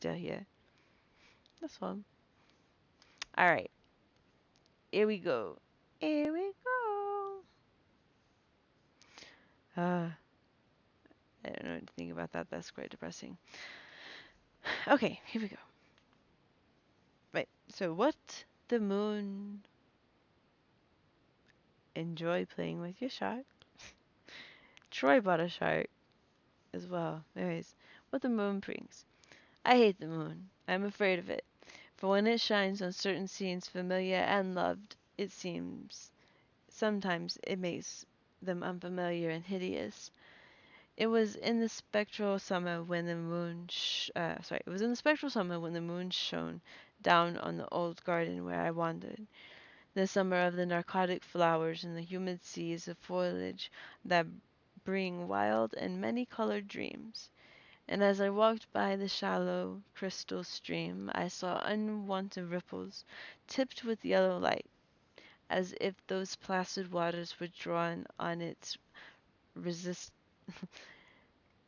still here. That's fun. All right, here we go. Here we go. I don't know what to think about that. That's quite depressing. Okay, here we go. Right. So, what the moon enjoy playing with your shark? Troy bought a shark as well. Anyways, what the moon brings. I hate the moon. I'm afraid of it. For when it shines on certain scenes familiar and loved, it seems sometimes it makes them unfamiliar and hideous. It was in the spectral summer when the moon it was in the spectral summer when the moon shone down on the old garden where I wandered. The summer of the narcotic flowers and the humid seas of foliage that bring wild and many-colored dreams. And as I walked by the shallow crystal stream, I saw unwonted ripples tipped with yellow light, as if those placid waters were drawn on its resist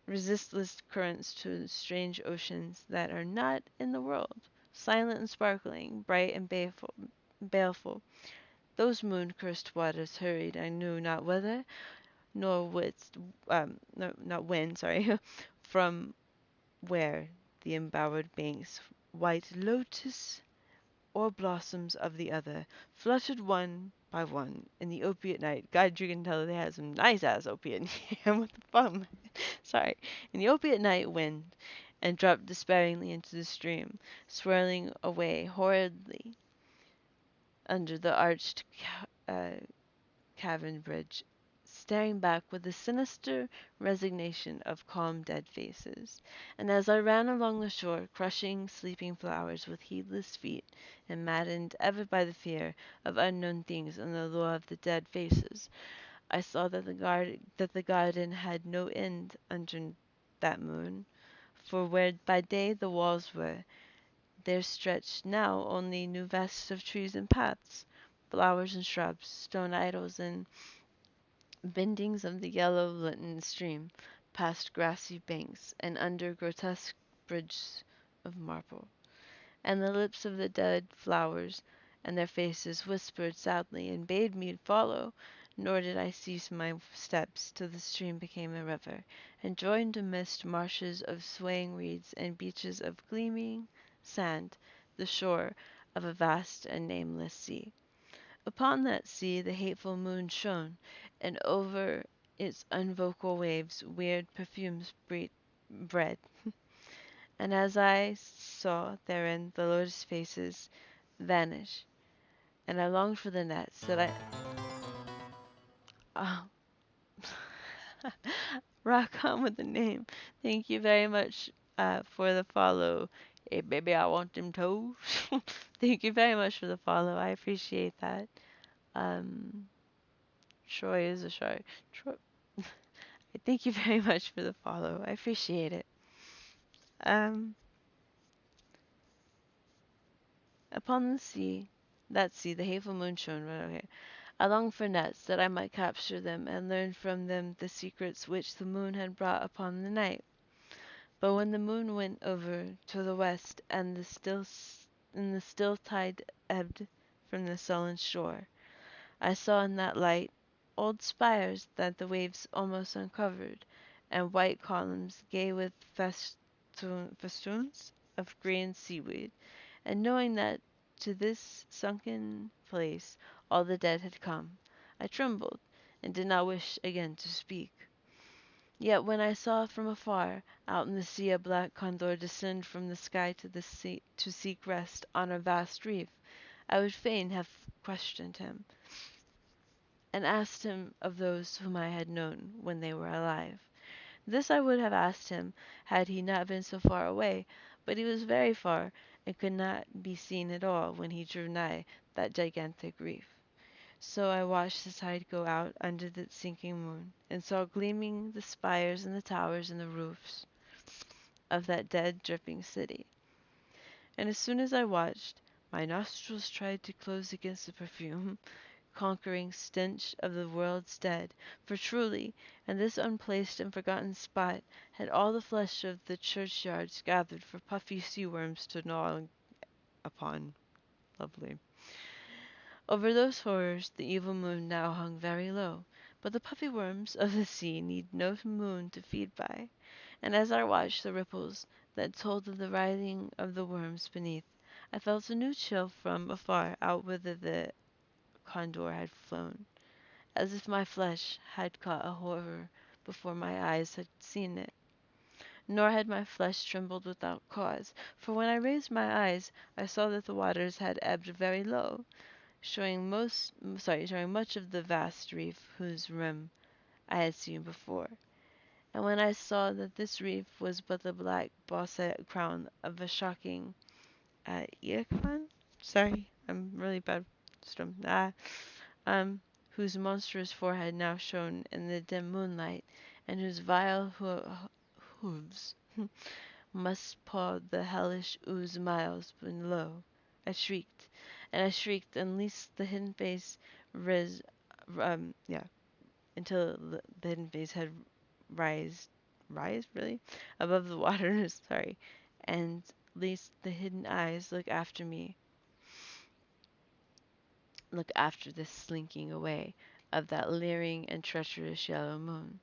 resistless currents to strange oceans that are not in the world, silent and sparkling, bright and baleful. Those moon-cursed waters hurried I knew not whither, nor whither, no, not when, sorry, from where the embowered banks, white lotus or blossoms of the other, fluttered one by one in the opiate night. God, you can tell they had some nice ass opiate in here. What the fuck? Sorry. In the opiate night wind, and dropped despairingly into the stream, swirling away horridly under the arched cavern bridge, staring back with the sinister resignation of calm dead faces. And as I ran along the shore, crushing sleeping flowers with heedless feet, and maddened ever by the fear of unknown things and the lure of the dead faces, I saw that the garden had no end under that moon, for where by day the walls were, there stretched now only new vasts of trees and paths, flowers and shrubs, stone idols and bendings of the yellow litten stream, past grassy banks, and under grotesque bridges of marble. And the lips of the dead flowers and their faces whispered sadly and bade me follow, nor did I cease my steps till the stream became a river, and joined amidst marshes of swaying reeds and beaches of gleaming sand, the shore of a vast and nameless sea. Upon that sea the hateful moon shone, and over its unvocal waves weird perfumes bred. And as I saw therein the lotus faces vanish, and I longed for the nets that I oh. Rock on with the name. Thank you very much for the follow. Hey baby, I want them toes. Thank you very much for the follow. I appreciate that. Um, Troy is a shark. Troy, thank you very much for the follow. I appreciate it. Um, Upon the sea, that sea, the hateful moon shone right over here. I longed for nets that I might capture them and learn from them the secrets which the moon had brought upon the night. But when the moon went over to the west and the still tide ebbed from the sullen shore, I saw in that light old spires that the waves almost uncovered, and white columns gay with festoons of green seaweed. And knowing that to this sunken place all the dead had come, I trembled, and did not wish again to speak. Yet when I saw from afar, out in the sea, a black condor descend from the sky to the sea to seek rest on a vast reef, I would fain have questioned him, and asked him of those whom I had known when they were alive. This I would have asked him had he not been so far away, but he was very far, and could not be seen at all when he drew nigh that gigantic reef. So I watched the tide go out under the sinking moon, and saw gleaming the spires and the towers and the roofs of that dead, dripping city. And as soon as I watched, my nostrils tried to close against the perfume, conquering stench of the world's dead. For truly, in this unplaced and forgotten spot, had all the flesh of the churchyards gathered for puffy sea worms to gnaw upon. Lovely. Over those horrors the evil moon now hung very low, but the puffy worms of the sea need no moon to feed by, and as I watched the ripples that told of the writhing of the worms beneath, I felt a new chill from afar out whither the condor had flown, as if my flesh had caught a horror before my eyes had seen it. Nor had my flesh trembled without cause, for when I raised my eyes I saw that the waters had ebbed very low, showing much of the vast reef whose rim I had seen before. And when I saw that this reef was but the black bossed crown of a shocking Eacon? Sorry, I'm really bad with stum. Um, whose monstrous forehead now shone in the dim moonlight, and whose vile hooves must paw the hellish ooze miles below. I shrieked, and I shrieked, and least the hidden face ris, yeah, until the hidden face had rise really above the waters. Sorry, and least the hidden eyes look after the slinking away of that leering and treacherous yellow moon.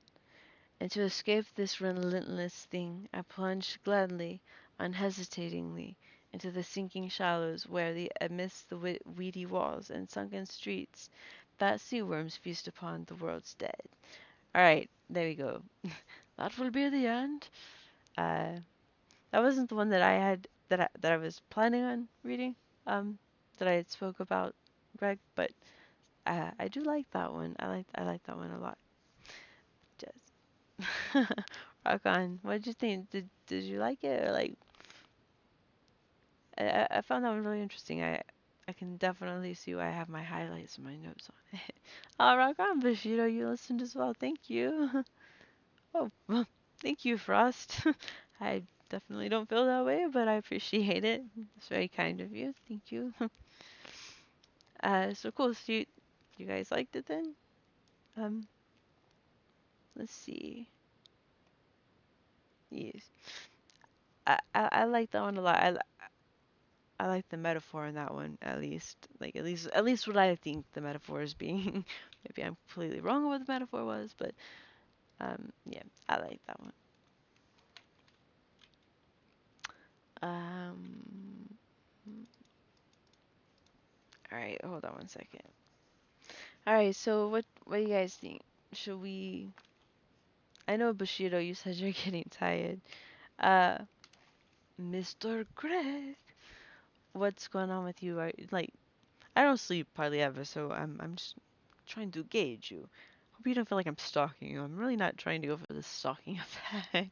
And to escape this relentless thing, I plunged gladly, unhesitatingly, into the sinking shallows where, amidst the weedy walls and sunken streets, fat sea worms feast upon the world's dead. All right, there we go. That will be the end. Uh, that wasn't the one that I had that I was planning on reading. That I had spoke about, Greg, but I do like that one. I like that one a lot. Just rock on. What did you think? Did you like it or like? I found that one really interesting. I can definitely see why I have my highlights and my notes on it. Oh, rock on, Bushido. You listened as well. Thank you. Oh, well, thank you, Frost. I definitely don't feel that way, but I appreciate it. It's very kind of you. Thank you. So cool. So you guys liked it then? Um, let's see. Yes, I like that one a lot. I like the metaphor in that one at least. Like at least what I think the metaphor is being. Maybe I'm completely wrong on what the metaphor was, but yeah, I like that one. Um, all right, hold on one second. All right, so what do you guys think? Should we? I know Bushido, you said you're getting tired. Uh, Mr. Greg, what's going on with you? Like I don't sleep hardly ever, so I'm just trying to gauge you. Hope you don't feel like I'm stalking you. I'm really not trying to go for the stalking effect.